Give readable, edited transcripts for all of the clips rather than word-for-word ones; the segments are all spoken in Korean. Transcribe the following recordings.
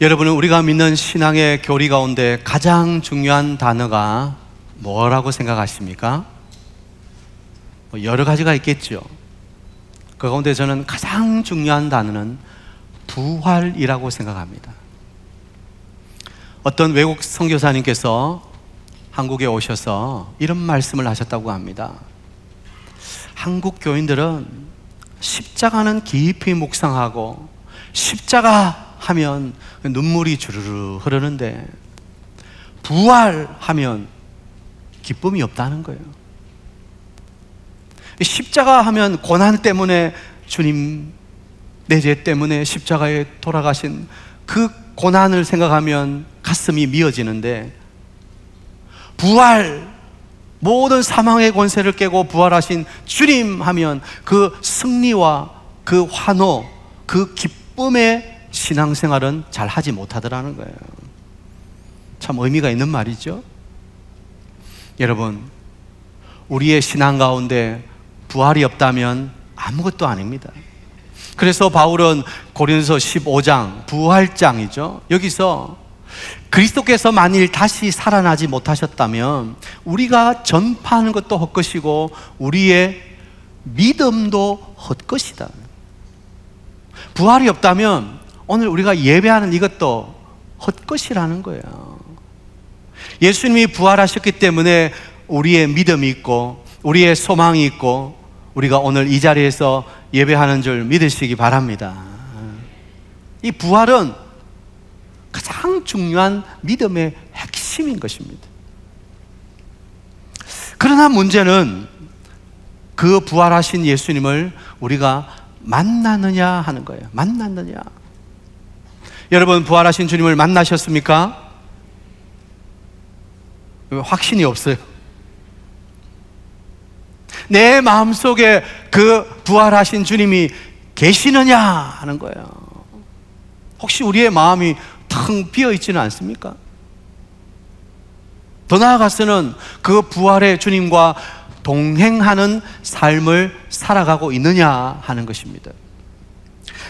여러분은 우리가 믿는 신앙의 교리 가운데 가장 중요한 단어가 뭐라고 생각하십니까? 여러 가지가 있겠죠. 그 가운데 저는 가장 중요한 단어는 부활이라고 생각합니다. 어떤 외국 선교사님께서 한국에 오셔서 이런 말씀을 하셨다고 합니다. 한국 교인들은 십자가는 깊이 묵상하고 십자가 하면 눈물이 주르르 흐르는데 부활하면 기쁨이 없다는 거예요. 십자가 하면 고난 때문에 주님 내 죄 때문에 십자가에 돌아가신 그 고난을 생각하면 가슴이 미어지는데, 부활, 모든 사망의 권세를 깨고 부활하신 주님 하면 그 승리와 그 환호, 그 기쁨의 신앙생활은 잘 하지 못하더라는 거예요. 참 의미가 있는 말이죠. 여러분, 우리의 신앙 가운데 부활이 없다면 아무것도 아닙니다. 그래서 바울은 고린도서 15장, 부활장이죠. 여기서 그리스도께서 만일 다시 살아나지 못하셨다면 우리가 전파하는 것도 헛것이고 우리의 믿음도 헛것이다. 부활이 없다면 오늘 우리가 예배하는 이것도 헛것이라는 거예요. 예수님이 부활하셨기 때문에 우리의 믿음이 있고 우리의 소망이 있고 우리가 오늘 이 자리에서 예배하는 줄 믿으시기 바랍니다. 이 부활은 가장 중요한 믿음의 핵심인 것입니다. 그러나 문제는 그 부활하신 예수님을 우리가 만나느냐 하는 거예요. 만났느냐. 여러분, 부활하신 주님을 만나셨습니까? 확신이 없어요. 내 마음속에 그 부활하신 주님이 계시느냐 하는 거예요. 혹시 우리의 마음이 텅 비어 있지는 않습니까? 더 나아가서는 그 부활의 주님과 동행하는 삶을 살아가고 있느냐 하는 것입니다.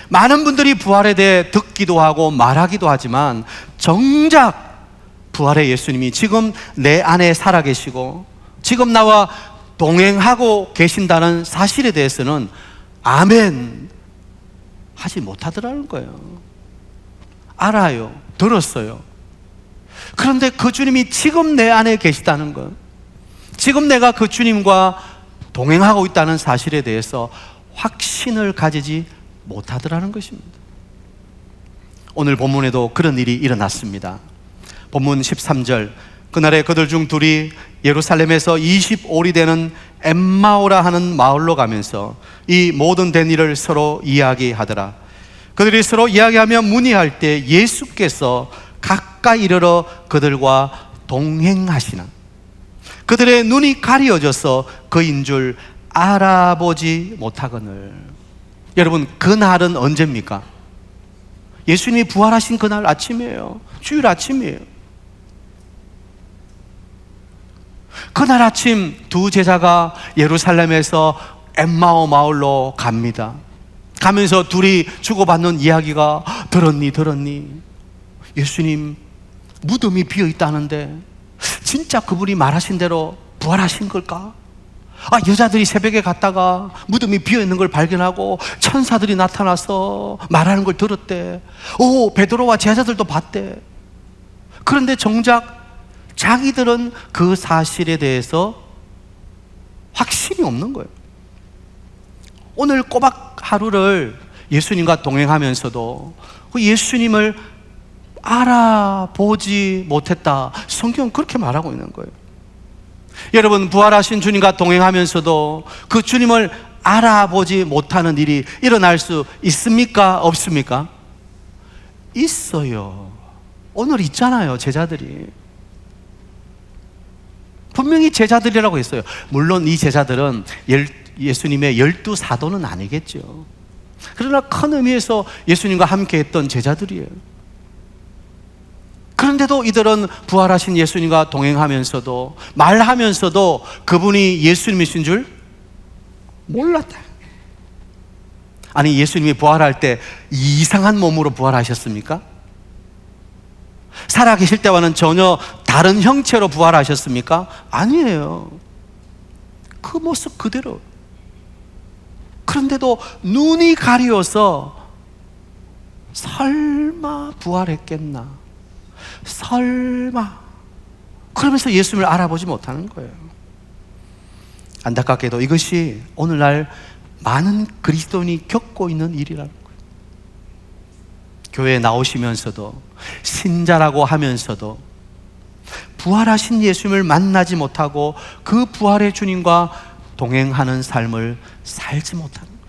많은 분들이 부활에 대해 듣기도 하고 말하기도 하지만 정작 부활의 예수님이 지금 내 안에 살아계시고 지금 나와 동행하고 계신다는 사실에 대해서는 아멘 하지 못하더라는 거예요. 알아요. 들었어요. 그런데 그 주님이 지금 내 안에 계시다는 것, 지금 내가 그 주님과 동행하고 있다는 사실에 대해서 확신을 가지지 못하더라는 것입니다. 오늘 본문에도 그런 일이 일어났습니다. 본문 13절, 그날에 그들 중 둘이 예루살렘에서 25里되는 엠마오라 하는 마을로 가면서 이 모든 된 일을 서로 이야기하더라. 그들이 서로 이야기하며 문의할 때 예수께서 가까이 이르러 그들과 동행하시나 그들의 눈이 가려져서 그인 줄 알아보지 못하거늘. 여러분, 그날은 언제입니까? 예수님이 부활하신 그날 아침이에요. 주일 아침이에요. 그날 아침 두 제자가 예루살렘에서 엠마오 마을로 갑니다. 가면서 둘이 주고받는 이야기가 들었니? 예수님 무덤이 비어있다는데 진짜 그분이 말하신 대로 부활하신 걸까? 여자들이 새벽에 갔다가 무덤이 비어있는 걸 발견하고 천사들이 나타나서 말하는 걸 들었대. 베드로와 제자들도 봤대. 그런데 정작 자기들은 그 사실에 대해서 확신이 없는 거예요. 오늘 꼬박 하루를 예수님과 동행하면서도 그 예수님을 알아보지 못했다. 성경은 그렇게 말하고 있는 거예요. 여러분, 부활하신 주님과 동행하면서도 그 주님을 알아보지 못하는 일이 일어날 수 있습니까? 없습니까? 있어요. 오늘 있잖아요, 제자들이. 분명히 제자들이라고 했어요. 물론 이 제자들은 예수님의 12사도는 아니겠죠. 그러나 큰 의미에서 예수님과 함께 했던 제자들이에요. 그런데도 이들은 부활하신 예수님과 동행하면서도 말하면서도 그분이 예수님이신 줄 몰랐다. 아니, 예수님이 부활할 때 이상한 몸으로 부활하셨습니까? 살아계실 때와는 전혀 다른 형체로 부활하셨습니까? 아니에요. 그 모습 그대로. 그런데도 눈이 가리워서 설마 부활했겠나? 설마. 그러면서 예수님을 알아보지 못하는 거예요. 안타깝게도 이것이 오늘날 많은 그리스도인이 겪고 있는 일이라는 거예요. 교회에 나오시면서도 신자라고 하면서도 부활하신 예수님을 만나지 못하고 그 부활의 주님과 동행하는 삶을 살지 못하는 거예요.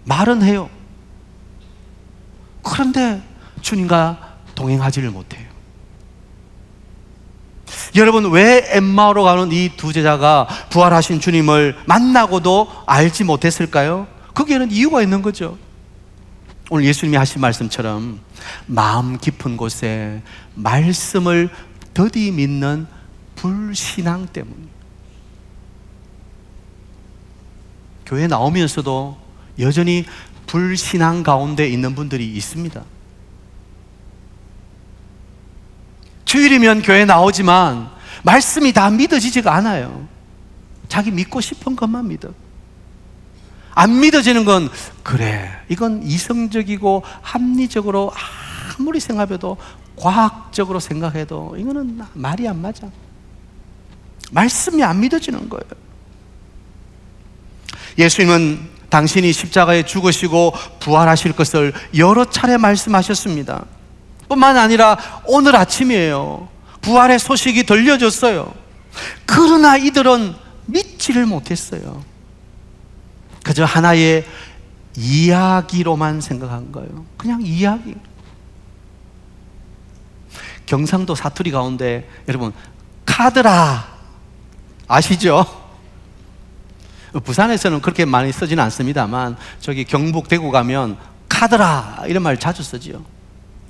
말은 해요. 그런데 주님과 동행하지를 못해요. 여러분, 왜 엠마오로 가는 이 두 제자가 부활하신 주님을 만나고도 알지 못했을까요? 거기에는 이유가 있는 거죠. 오늘 예수님이 하신 말씀처럼 마음 깊은 곳에 말씀을 더디 믿는 불신앙 때문에. 교회 나오면서도 여전히 불신앙 가운데 있는 분들이 있습니다. 주일이면 교회 나오지만 말씀이 다 믿어지지가 않아요. 자기 믿고 싶은 것만 믿어. 안 믿어지는 건 그래, 이건 이성적이고 합리적으로 아무리 생각해도 과학적으로 생각해도 이거는 말이 안 맞아. 말씀이 안 믿어지는 거예요. 예수님은 당신이 십자가에 죽으시고 부활하실 것을 여러 차례 말씀하셨습니다. 뿐만 아니라 오늘 아침이에요. 부활의 소식이 들려졌어요. 그러나 이들은 믿지를 못했어요. 그저 하나의 이야기로만 생각한 거예요. 그냥 이야기. 경상도 사투리 가운데 여러분, 카드라 아시죠? 부산에서는 그렇게 많이 쓰지는 않습니다만 저기 경북 대구 가면 카드라 이런 말 자주 쓰지요.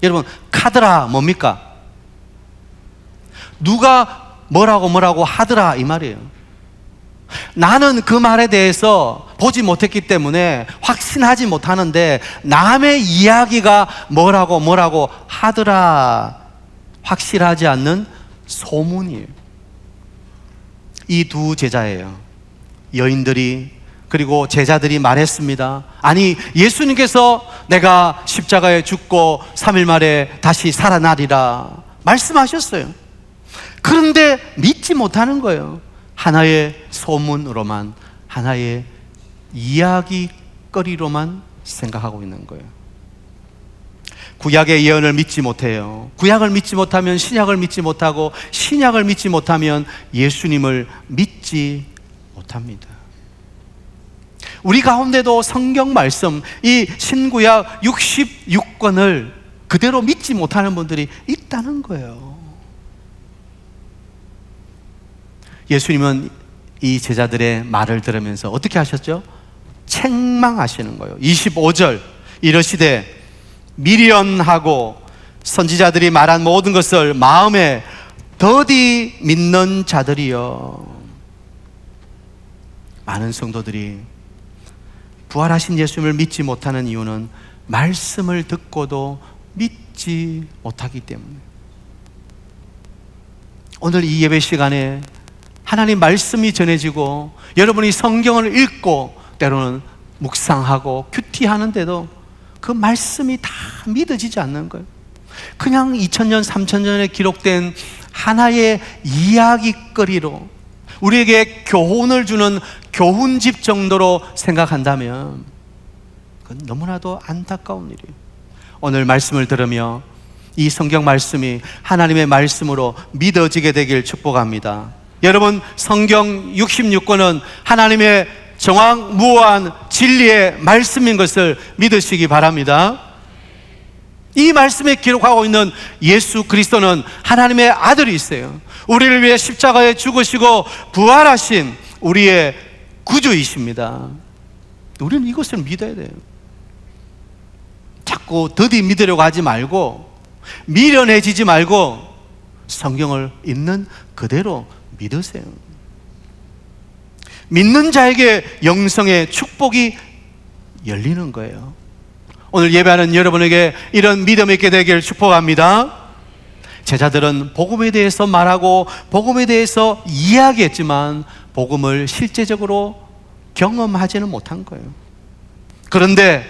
여러분, 카드라 뭡니까? 누가 뭐라고 하더라 이 말이에요. 나는 그 말에 대해서 보지 못했기 때문에 확신하지 못하는데 남의 이야기가 뭐라고 하더라, 확실하지 않는 소문이에요. 이 두 제자예요. 여인들이, 그리고 제자들이 말했습니다. 아니, 예수님께서 내가 십자가에 죽고 3일 만에 다시 살아나리라 말씀하셨어요. 그런데 믿지 못하는 거예요. 하나의 소문으로만, 하나의 이야기거리로만 생각하고 있는 거예요. 구약의 예언을 믿지 못해요. 구약을 믿지 못하면 신약을 믿지 못하고, 신약을 믿지 못하면 예수님을 믿지 못합니다. 우리 가운데도 성경 말씀, 이 신구약 66권을 그대로 믿지 못하는 분들이 있다는 거예요. 예수님은 이 제자들의 말을 들으면서 어떻게 하셨죠? 책망하시는 거예요. 25절 이르시되 미련하고 선지자들이 말한 모든 것을 마음에 더디 믿는 자들이여. 많은 성도들이 부활하신 예수님을 믿지 못하는 이유는 말씀을 듣고도 믿지 못하기 때문에. 오늘 이 예배 시간에 하나님 말씀이 전해지고 여러분이 성경을 읽고 때로는 묵상하고 큐티하는데도 그 말씀이 다 믿어지지 않는 거예요. 그냥 2000년, 3000년에 기록된 하나의 이야기거리로 우리에게 교훈을 주는 교훈집 정도로 생각한다면 그건 너무나도 안타까운 일이에요. 오늘 말씀을 들으며 이 성경 말씀이 하나님의 말씀으로 믿어지게 되길 축복합니다. 여러분, 성경 66권은 하나님의 정확무한 진리의 말씀인 것을 믿으시기 바랍니다. 이 말씀에 기록하고 있는 예수 그리스도는 하나님의 아들이세요. 우리를 위해 십자가에 죽으시고 부활하신 우리의 구주이십니다. 우리는 이것을 믿어야 돼요. 자꾸 더디 믿으려고 하지 말고, 미련해지지 말고 성경을 있는 그대로 믿으세요. 믿는 자에게 영성의 축복이 열리는 거예요. 오늘 예배하는 여러분에게 이런 믿음이 있게 되길 축복합니다. 제자들은 복음에 대해서 말하고 복음에 대해서 이야기했지만 복음을 실제적으로 경험하지는 못한 거예요. 그런데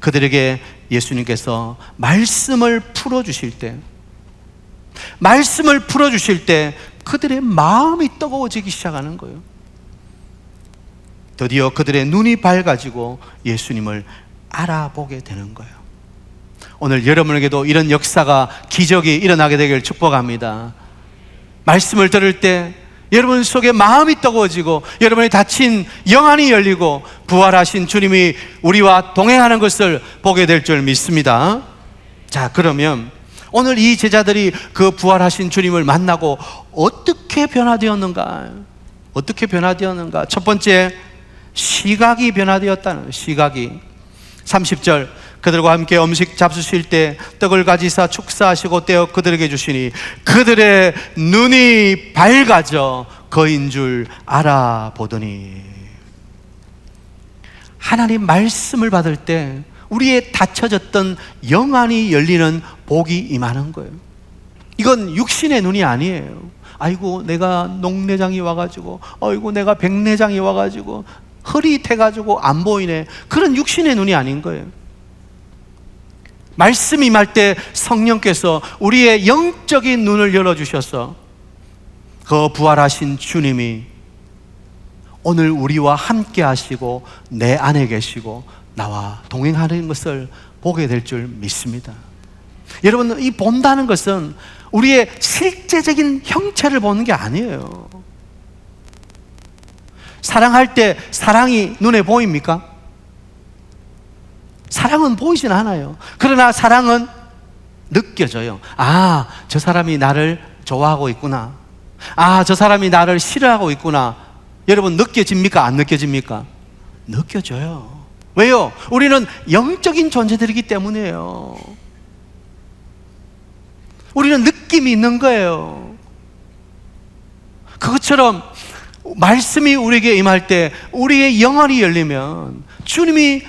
그들에게 예수님께서 말씀을 풀어주실 때 그들의 마음이 뜨거워지기 시작하는 거예요. 드디어 그들의 눈이 밝아지고 예수님을 알아보게 되는 거예요. 오늘 여러분에게도 이런 역사가, 기적이 일어나게 되길 축복합니다. 말씀을 들을 때 여러분 속에 마음이 뜨거워지고 여러분의 닫힌 영안이 열리고 부활하신 주님이 우리와 동행하는 것을 보게 될 줄 믿습니다. 자, 그러면 오늘 이 제자들이 그 부활하신 주님을 만나고 어떻게 변화되었는가? 첫 번째, 시각이 변화되었다는, 시각이. 30절, 그들과 함께 음식 잡수실 때 떡을 가지사 축사하시고 떼어 그들에게 주시니 그들의 눈이 밝아져 그인 줄 알아보더니. 하나님 말씀을 받을 때 우리의 닫혀졌던 영안이 열리는 복이 임하는 거예요. 이건 육신의 눈이 아니에요. 아이고 내가 녹내장이 와가지고, 아이고 내가 백내장이 와가지고 흐릿해가지고 안 보이네, 그런 육신의 눈이 아닌 거예요. 말씀이 임할 때 성령께서 우리의 영적인 눈을 열어주셔서 그 부활하신 주님이 오늘 우리와 함께 하시고 내 안에 계시고 나와 동행하는 것을 보게 될 줄 믿습니다. 여러분, 이 본다는 것은 우리의 실제적인 형체를 보는 게 아니에요. 사랑할 때 사랑이 눈에 보입니까? 사랑은 보이진 않아요. 그러나 사랑은 느껴져요. 아, 저 사람이 나를 좋아하고 있구나. 아, 저 사람이 나를 싫어하고 있구나. 여러분, 느껴집니까? 안 느껴집니까? 느껴져요. 왜요? 우리는 영적인 존재들이기 때문이에요. 우리는 느낌이 있는 거예요. 그것처럼 말씀이 우리에게 임할 때 우리의 영혼이 열리면 주님이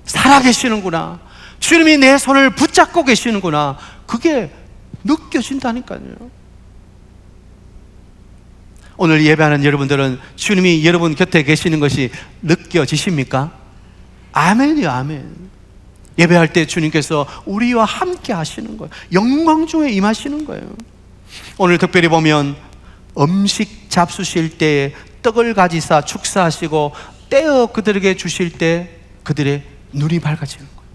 살아계시는구나, 주님이 내 손을 붙잡고 계시는구나, 그게 느껴진다니까요. 오늘 예배하는 여러분들은 주님이 여러분 곁에 계시는 것이 느껴지십니까? 아멘이요, 아멘. 예배할 때 주님께서 우리와 함께 하시는 거예요. 영광 중에 임하시는 거예요. 오늘 특별히 보면 음식 잡수실 때에 떡을 가지사 축사하시고 떼어 그들에게 주실 때 그들의 눈이 밝아지는 거예요.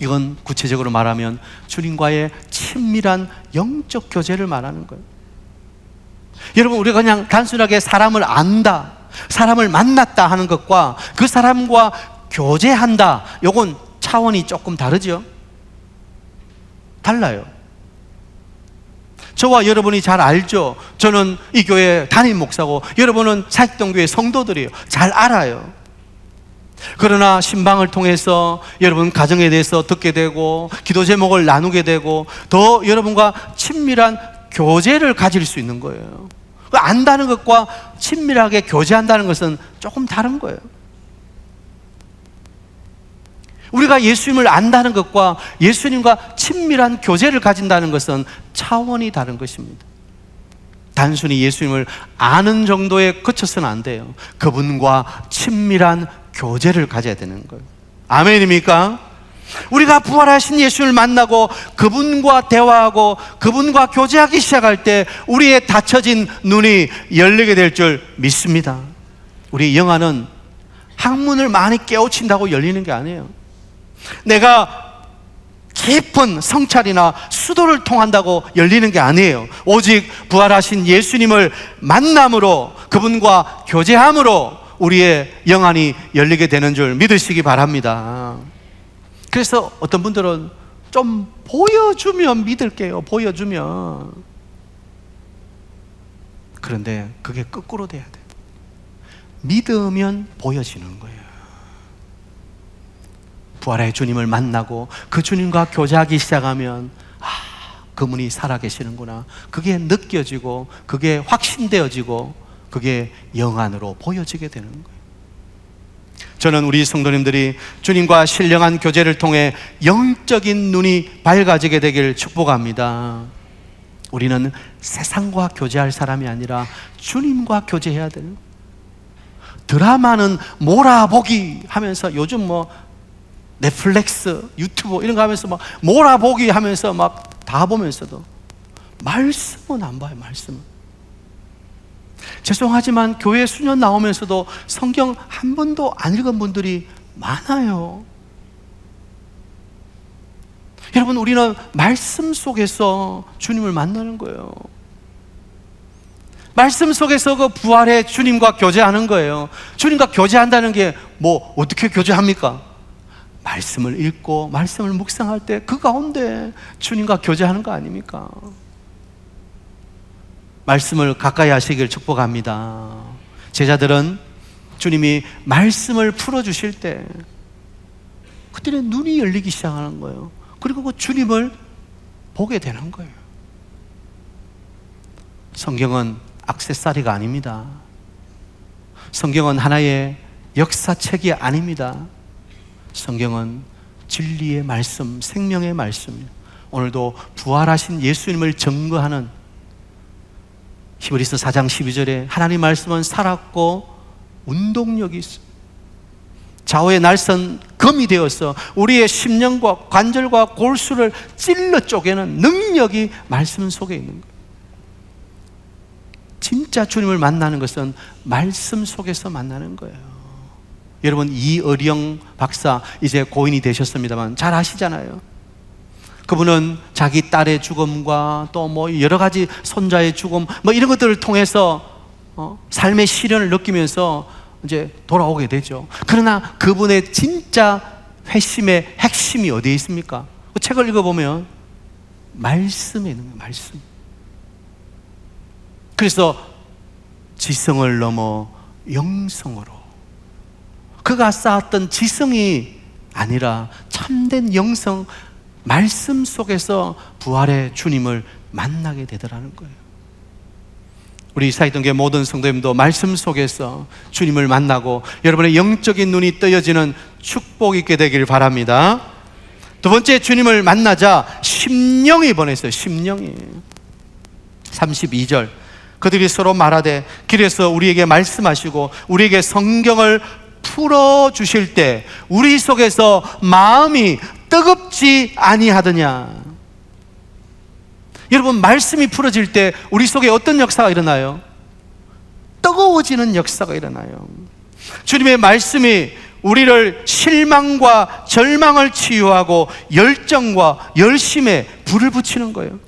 이건 구체적으로 말하면 주님과의 친밀한 영적 교제를 말하는 거예요. 여러분, 우리가 그냥 단순하게 사람을 안다, 사람을 만났다 하는 것과 그 사람과 교제한다, 요건 차원이 조금 다르죠? 달라요. 저와 여러분이 잘 알죠? 저는 이 교회 담임 목사고 여러분은 사직동교회 성도들이에요. 잘 알아요. 그러나 신방을 통해서 여러분 가정에 대해서 듣게 되고 기도 제목을 나누게 되고 더 여러분과 친밀한 교제를 가질 수 있는 거예요. 안다는 것과 친밀하게 교제한다는 것은 조금 다른 거예요. 우리가 예수님을 안다는 것과 예수님과 친밀한 교제를 가진다는 것은 차원이 다른 것입니다. 단순히 예수님을 아는 정도에 그쳐서는 안 돼요. 그분과 친밀한 교제를 가져야 되는 거예요. 아멘입니까? 우리가 부활하신 예수님을 만나고 그분과 대화하고 그분과 교제하기 시작할 때 우리의 닫혀진 눈이 열리게 될 줄 믿습니다. 우리 영안은 학문을 많이 깨우친다고 열리는 게 아니에요. 내가 깊은 성찰이나 수도를 통한다고 열리는 게 아니에요. 오직 부활하신 예수님을 만남으로, 그분과 교제함으로 우리의 영안이 열리게 되는 줄 믿으시기 바랍니다. 그래서 어떤 분들은 좀 보여주면 믿을게요, 보여주면. 그런데 그게 거꾸로 돼야 돼요. 믿으면 보여지는 거예요. 부활의 주님을 만나고 그 주님과 교제하기 시작하면 그분이 살아계시는구나, 그게 느껴지고 그게 확신되어지고 그게 영안으로 보여지게 되는 거예요. 저는 우리 성도님들이 주님과 신령한 교제를 통해 영적인 눈이 밝아지게 되길 축복합니다. 우리는 세상과 교제할 사람이 아니라 주님과 교제해야 돼요. 드라마는 몰아보기 하면서 요즘 뭐 넷플릭스, 유튜브 이런 거 하면서 막 몰아보기 하면서 막 다 보면서도 말씀은 안 봐요. 말씀은. 죄송하지만 교회 수년 나오면서도 성경 한 번도 안 읽은 분들이 많아요. 여러분, 우리는 말씀 속에서 주님을 만나는 거예요. 말씀 속에서 그 부활의 주님과 교제하는 거예요. 주님과 교제한다는 게 뭐 어떻게 교제합니까? 말씀을 읽고 말씀을 묵상할 때 그 가운데 주님과 교제하는 거 아닙니까? 말씀을 가까이 하시길 축복합니다. 제자들은 주님이 말씀을 풀어주실 때 그들의 눈이 열리기 시작하는 거예요. 그리고 그 주님을 보게 되는 거예요. 성경은 액세서리가 아닙니다. 성경은 하나의 역사책이 아닙니다. 성경은 진리의 말씀, 생명의 말씀이에요. 오늘도 부활하신 예수님을 증거하는 히브리서 4장 12절에 하나님 말씀은 살았고 운동력이 있어요. 좌우의 날선 검이 되어서 우리의 심령과 관절과 골수를 찔러 쪼개는 능력이 말씀 속에 있는 거예요. 진짜 주님을 만나는 것은 말씀 속에서 만나는 거예요. 여러분, 이어령 박사 이제 고인이 되셨습니다만 잘 아시잖아요. 그분은 자기 딸의 죽음과 또 뭐 여러 가지 손자의 죽음 뭐 이런 것들을 통해서 삶의 시련을 느끼면서 이제 돌아오게 되죠. 그러나 그분의 진짜 회심의 핵심이 어디에 있습니까? 그 책을 읽어보면 말씀에 있는 거예요. 말씀. 그래서 지성을 넘어 영성으로, 그가 쌓았던 지성이 아니라 참된 영성, 말씀 속에서 부활의 주님을 만나게 되더라는 거예요. 우리 사이동교회 모든 성도님도 말씀 속에서 주님을 만나고 여러분의 영적인 눈이 떠여지는 축복 있게 되길 바랍니다. 두 번째, 주님을 만나자 심령이 번했어요. 심령이. 32절, 그들이 서로 말하되 길에서 우리에게 말씀하시고 우리에게 성경을 풀어주실 때 우리 속에서 마음이 뜨겁지 아니하더냐. 여러분, 말씀이 풀어질 때 우리 속에 어떤 역사가 일어나요? 뜨거워지는 역사가 일어나요. 주님의 말씀이 우리를 실망과 절망을 치유하고 열정과 열심에 불을 붙이는 거예요.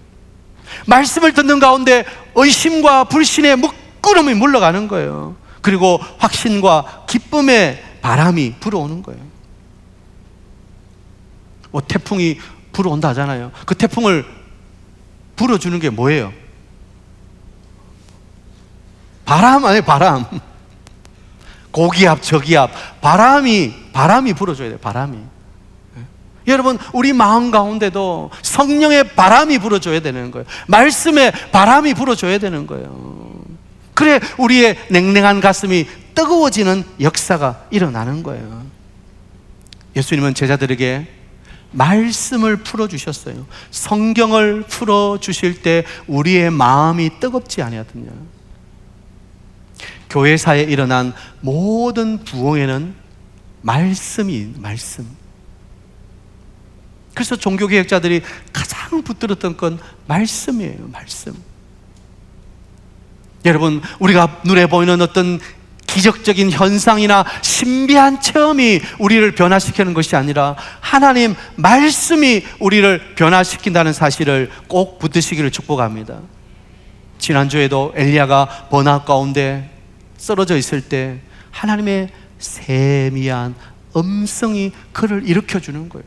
말씀을 듣는 가운데 의심과 불신의 묶구름이 물러가는 거예요. 그리고 확신과 기쁨의 바람이 불어오는 거예요. 뭐 태풍이 불어온다 하잖아요. 그 태풍을 불어주는 게 뭐예요? 바람 아니에요. 바람. 고기압, 저기압, 바람이 불어줘야 돼요. 바람이. 여러분, 우리 마음 가운데도 성령의 바람이 불어줘야 되는 거예요. 말씀의 바람이 불어줘야 되는 거예요. 그래 우리의 냉랭한 가슴이 뜨거워지는 역사가 일어나는 거예요. 예수님은 제자들에게 말씀을 풀어주셨어요. 성경을 풀어주실 때 우리의 마음이 뜨겁지 아니하더냐. 교회사에 일어난 모든 부흥에는 말씀이 말씀. 그래서 종교개혁자들이 가장 붙들었던 건 말씀이에요. 말씀. 여러분, 우리가 눈에 보이는 어떤 기적적인 현상이나 신비한 체험이 우리를 변화시키는 것이 아니라 하나님 말씀이 우리를 변화시킨다는 사실을 꼭 붙드시기를 축복합니다. 지난주에도 엘리야가 번화 가운데 쓰러져 있을 때 하나님의 세미한 음성이 그를 일으켜주는 거예요.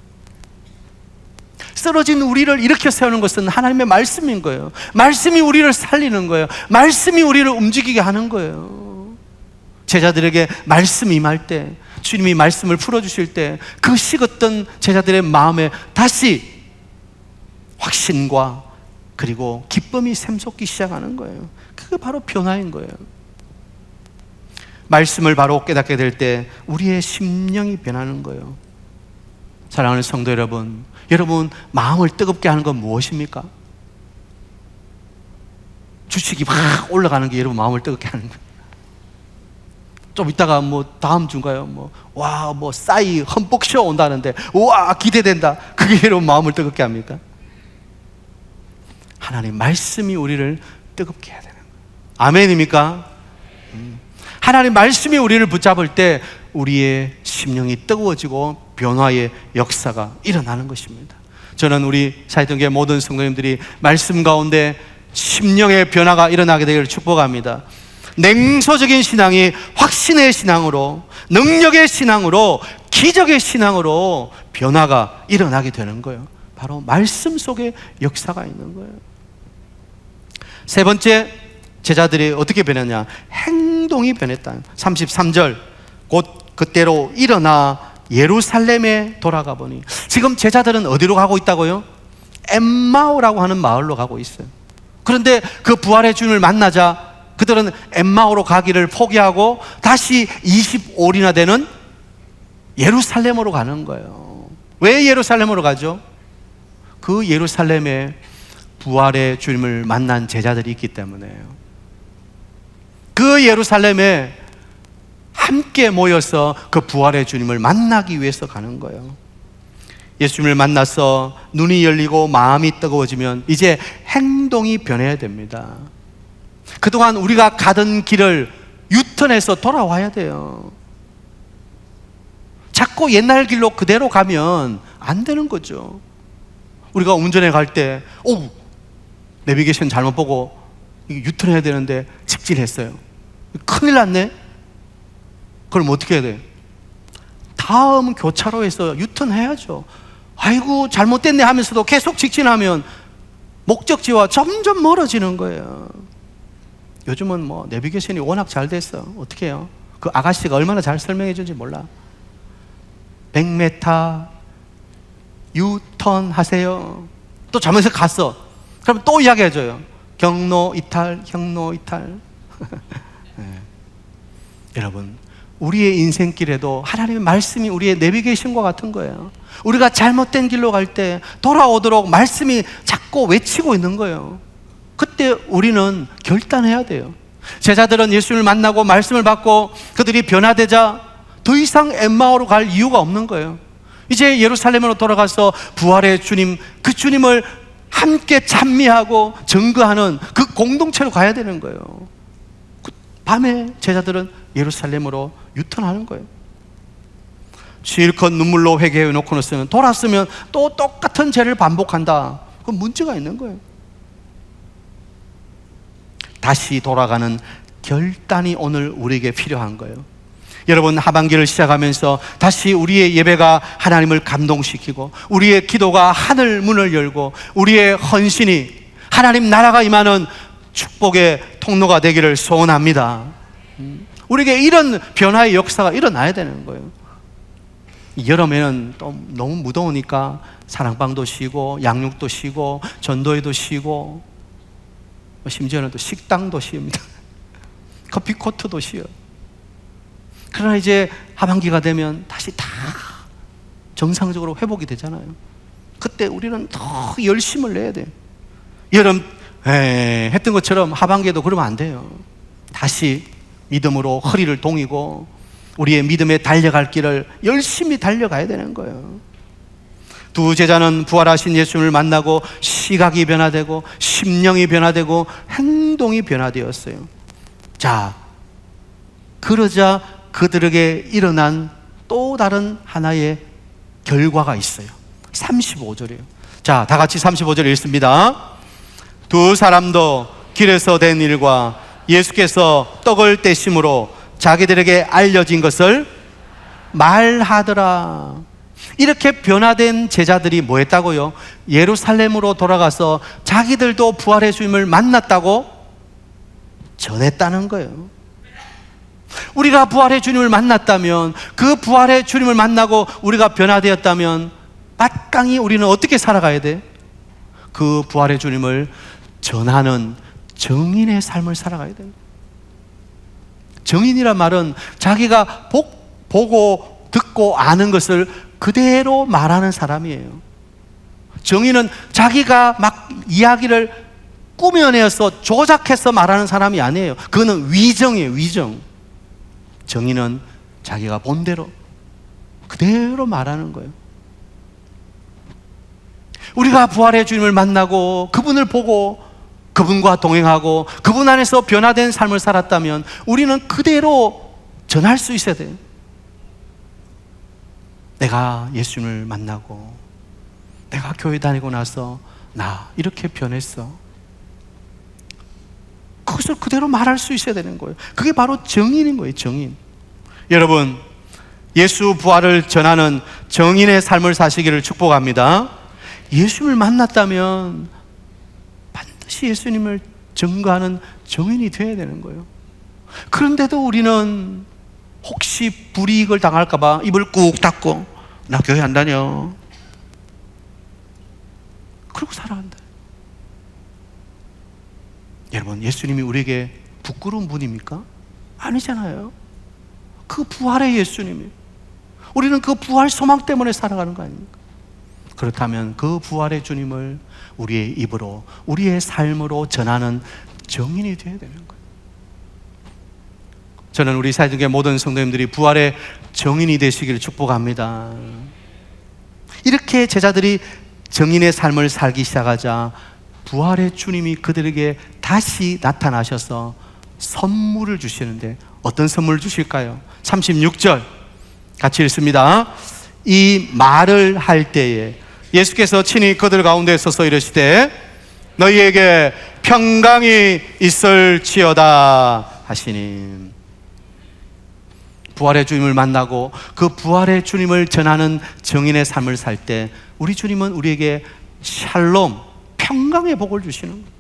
쓰러진 우리를 일으켜 세우는 것은 하나님의 말씀인 거예요. 말씀이 우리를 살리는 거예요. 말씀이 우리를 움직이게 하는 거예요. 제자들에게 말씀이 임할 때, 주님이 말씀을 풀어주실 때 그 식었던 제자들의 마음에 다시 확신과 그리고 기쁨이 샘솟기 시작하는 거예요. 그게 바로 변화인 거예요. 말씀을 바로 깨닫게 될 때 우리의 심령이 변하는 거예요. 사랑하는 성도 여러분, 여러분 마음을 뜨겁게 하는 건 무엇입니까? 주식이 막 올라가는 게 여러분 마음을 뜨겁게 하는 거예요. 좀 이따가 뭐 다음 주인가요? 싸이 흠뻑 쉬어 온다는데 우와 기대된다. 그게 여러분 마음을 뜨겁게 합니까? 하나님 말씀이 우리를 뜨겁게 해야 되는 거예요. 아멘입니까? 하나님 말씀이 우리를 붙잡을 때 우리의 심령이 뜨거워지고 변화의 역사가 일어나는 것입니다. 저는 우리 사이등교회 모든 성도님들이 말씀 가운데 심령의 변화가 일어나게 되기를 축복합니다. 냉소적인 신앙이 확신의 신앙으로, 능력의 신앙으로, 기적의 신앙으로 변화가 일어나게 되는 거예요. 바로 말씀 속에 역사가 있는 거예요. 세 번째, 제자들이 어떻게 변했냐? 행동이 변했다. 33절, 곧 그때로 일어나 예루살렘에 돌아가 보니. 지금 제자들은 어디로 가고 있다고요? 엠마오라고 하는 마을로 가고 있어요. 그런데 그 부활의 주님을 만나자 그들은 엠마오로 가기를 포기하고 다시 25일이나 되는 예루살렘으로 가는 거예요. 왜 예루살렘으로 가죠? 그 예루살렘에 부활의 주님을 만난 제자들이 있기 때문에요. 그 예루살렘에 함께 모여서 그 부활의 주님을 만나기 위해서 가는 거예요. 예수님을 만나서 눈이 열리고 마음이 뜨거워지면 이제 행동이 변해야 됩니다. 그동안 우리가 가던 길을 유턴해서 돌아와야 돼요. 자꾸 옛날 길로 그대로 가면 안 되는 거죠. 우리가 운전해 갈 때 내비게이션 잘못 보고 유턴해야 되는데 직진했어요. 큰일 났네. 그럼 어떻게 해야 돼? 다음 교차로에서 유턴해야죠. 아이고 잘못됐네 하면서도 계속 직진하면 목적지와 점점 멀어지는 거예요. 요즘은 내비게이션이 워낙 잘 됐어. 어떻게 해요? 그 아가씨가 얼마나 잘 설명해 준지 몰라. 100m 유턴 하세요. 또 잘못해서 갔어. 그럼 또 이야기해 줘요. 경로 이탈, 경로 이탈. 네. 여러분, 우리의 인생길에도 하나님의 말씀이 우리의 내비게이션과 같은 거예요. 우리가 잘못된 길로 갈 때 돌아오도록 말씀이 자꾸 외치고 있는 거예요. 그때 우리는 결단해야 돼요. 제자들은 예수님을 만나고 말씀을 받고 그들이 변화되자 더 이상 엠마오로 갈 이유가 없는 거예요. 이제 예루살렘으로 돌아가서 부활의 주님, 그 주님을 함께 찬미하고 증거하는 그 공동체로 가야 되는 거예요. 그 밤에 제자들은 예루살렘으로 유턴하는 거예요. 실컷 눈물로 회개해 놓고는 돌았으면 또 똑같은 죄를 반복한다. 그건 문제가 있는 거예요. 다시 돌아가는 결단이 오늘 우리에게 필요한 거예요. 여러분, 하반기를 시작하면서 다시 우리의 예배가 하나님을 감동시키고 우리의 기도가 하늘 문을 열고 우리의 헌신이 하나님 나라가 임하는 축복의 통로가 되기를 소원합니다. 우리에게 이런 변화의 역사가 일어나야 되는 거예요. 여름에는 또 너무 무더우니까 사랑방도 쉬고 양육도 쉬고 전도회도 쉬고 심지어는 또 식당도 쉬입니다. 커피코트도 쉬어요. 그러나 이제 하반기가 되면 다시 다 정상적으로 회복이 되잖아요. 그때 우리는 더 열심을 내야 돼요. 여름 했던 것처럼 하반기에도 그러면 안 돼요. 다시 믿음으로 허리를 동이고 우리의 믿음에 달려갈 길을 열심히 달려가야 되는 거예요. 두 제자는 부활하신 예수님을 만나고 시각이 변화되고 심령이 변화되고 행동이 변화되었어요. 자, 그러자 그들에게 일어난 또 다른 하나의 결과가 있어요. 35절이에요. 자, 다 같이 35절 읽습니다. 두 사람도 길에서 된 일과 예수께서 떡을 떼심으로 자기들에게 알려진 것을 말하더라. 이렇게 변화된 제자들이 뭐 했다고요? 예루살렘으로 돌아가서 자기들도 부활의 주님을 만났다고 전했다는 거예요. 우리가 부활의 주님을 만났다면, 그 부활의 주님을 만나고 우리가 변화되었다면 마땅히 우리는 어떻게 살아가야 돼? 그 부활의 주님을 전하는 증인의 삶을 살아가야 돼요. 정인이란 말은 자기가 보고 듣고 아는 것을 그대로 말하는 사람이에요. 정인은 자기가 막 이야기를 꾸며내서 조작해서 말하는 사람이 아니에요. 그거는 위정이에요, 위정. 정인은 자기가 본 대로 그대로 말하는 거예요. 우리가 부활의 주님을 만나고 그분을 보고 그분과 동행하고 그분 안에서 변화된 삶을 살았다면 우리는 그대로 전할 수 있어야 돼요. 내가 예수님을 만나고 내가 교회 다니고 나서 나 이렇게 변했어. 그것을 그대로 말할 수 있어야 되는 거예요. 그게 바로 정인인 거예요, 정인. 여러분, 예수 부활을 전하는 정인의 삶을 사시기를 축복합니다. 예수님을 만났다면 반드시 예수님을 증거하는 정인이 되어야 되는 거예요. 그런데도 우리는 혹시 불이익을 당할까 봐 입을 꾹 닫고 나 교회 안 다녀 그러고 살아간다. 여러분, 예수님이 우리에게 부끄러운 분입니까? 아니잖아요. 그 부활의 예수님이, 우리는 그 부활 소망 때문에 살아가는 거 아닙니까? 그렇다면 그 부활의 주님을 우리의 입으로, 우리의 삶으로 전하는 정인이 되어야 되는 거예요. 저는 우리 사회중의 모든 성도님들이 부활의 정인이 되시기를 축복합니다. 이렇게 제자들이 정인의 삶을 살기 시작하자 부활의 주님이 그들에게 다시 나타나셔서 선물을 주시는데 어떤 선물을 주실까요? 36절 같이 읽습니다. 이 말을 할 때에 예수께서 친히 그들 가운데 서서 이르시되 너희에게 평강이 있을지어다 하시니, 부활의 주님을 만나고 그 부활의 주님을 전하는 정인의 삶을 살 때 우리 주님은 우리에게 샬롬, 평강의 복을 주시는 거예요.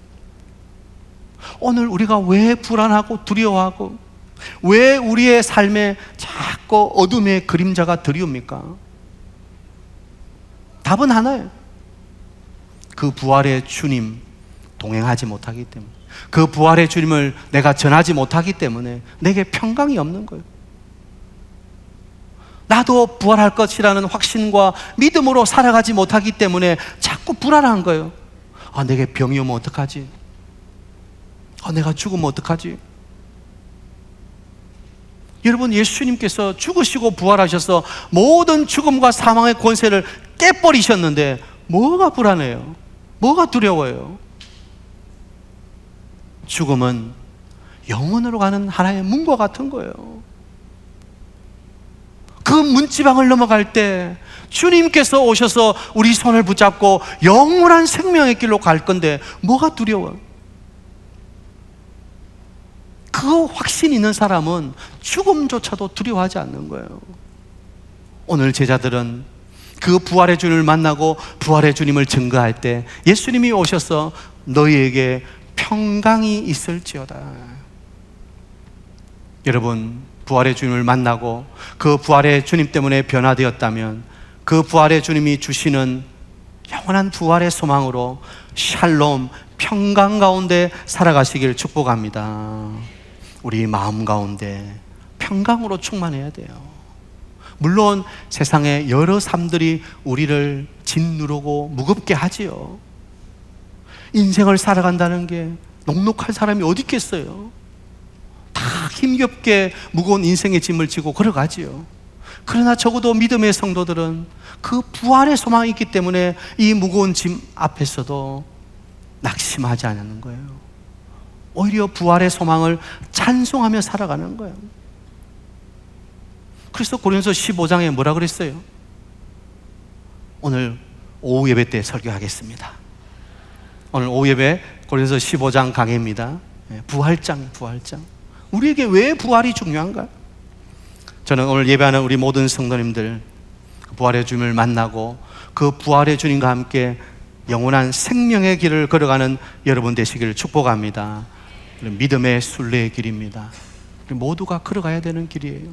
오늘 우리가 왜 불안하고 두려워하고 왜 우리의 삶에 자꾸 어둠의 그림자가 드리웁니까? 답은 하나예요. 그 부활의 주님 동행하지 못하기 때문에, 그 부활의 주님을 내가 전하지 못하기 때문에 내게 평강이 없는 거예요. 나도 부활할 것이라는 확신과 믿음으로 살아가지 못하기 때문에 자꾸 불안한 거예요. 아, 내게 병이 오면 어떡하지? 아, 내가 죽으면 어떡하지? 여러분, 예수님께서 죽으시고 부활하셔서 모든 죽음과 사망의 권세를 깨버리셨는데 뭐가 불안해요? 뭐가 두려워요? 죽음은 영원으로 가는 하나의 문과 같은 거예요. 그 문지방을 넘어갈 때 주님께서 오셔서 우리 손을 붙잡고 영원한 생명의 길로 갈 건데 뭐가 두려워요? 그 확신 있는 사람은 죽음조차도 두려워하지 않는 거예요. 오늘 제자들은 그 부활의 주님을 만나고 부활의 주님을 증거할 때 예수님이 오셔서 너희에게 평강이 있을지어다. 여러분, 부활의 주님을 만나고 그 부활의 주님 때문에 변화되었다면 그 부활의 주님이 주시는 영원한 부활의 소망으로 샬롬, 평강 가운데 살아가시길 축복합니다. 우리 마음 가운데 평강으로 충만해야 돼요. 물론 세상에 여러 삶들이 우리를 짓누르고 무겁게 하지요. 인생을 살아간다는 게 녹록한 사람이 어디 있겠어요? 다 힘겹게 무거운 인생의 짐을 지고 걸어가지요. 그러나 적어도 믿음의 성도들은 그 부활의 소망이 있기 때문에 이 무거운 짐 앞에서도 낙심하지 않는 거예요. 오히려 부활의 소망을 찬송하며 살아가는 거예요. 그래서 고린도서 15장에 뭐라 그랬어요? 오늘 오후 예배 때 설교하겠습니다. 오늘 오후 예배 고린도서 15장 강해입니다. 부활장. 우리에게 왜 부활이 중요한가? 저는 오늘 예배하는 우리 모든 성도님들 부활의 주님을 만나고 그 부활의 주님과 함께 영원한 생명의 길을 걸어가는 여러분 되시기를 축복합니다. 믿음의 순례의 길입니다. 모두가 걸어가야 되는 길이에요.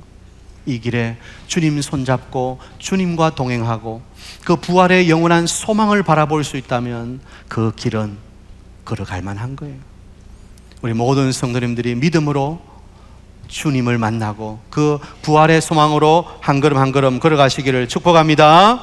이 길에 주님 손잡고 주님과 동행하고 그 부활의 영원한 소망을 바라볼 수 있다면 그 길은 걸어갈 만한 거예요. 우리 모든 성도님들이 믿음으로 주님을 만나고 그 부활의 소망으로 한 걸음 한 걸음 걸어가시기를 축복합니다.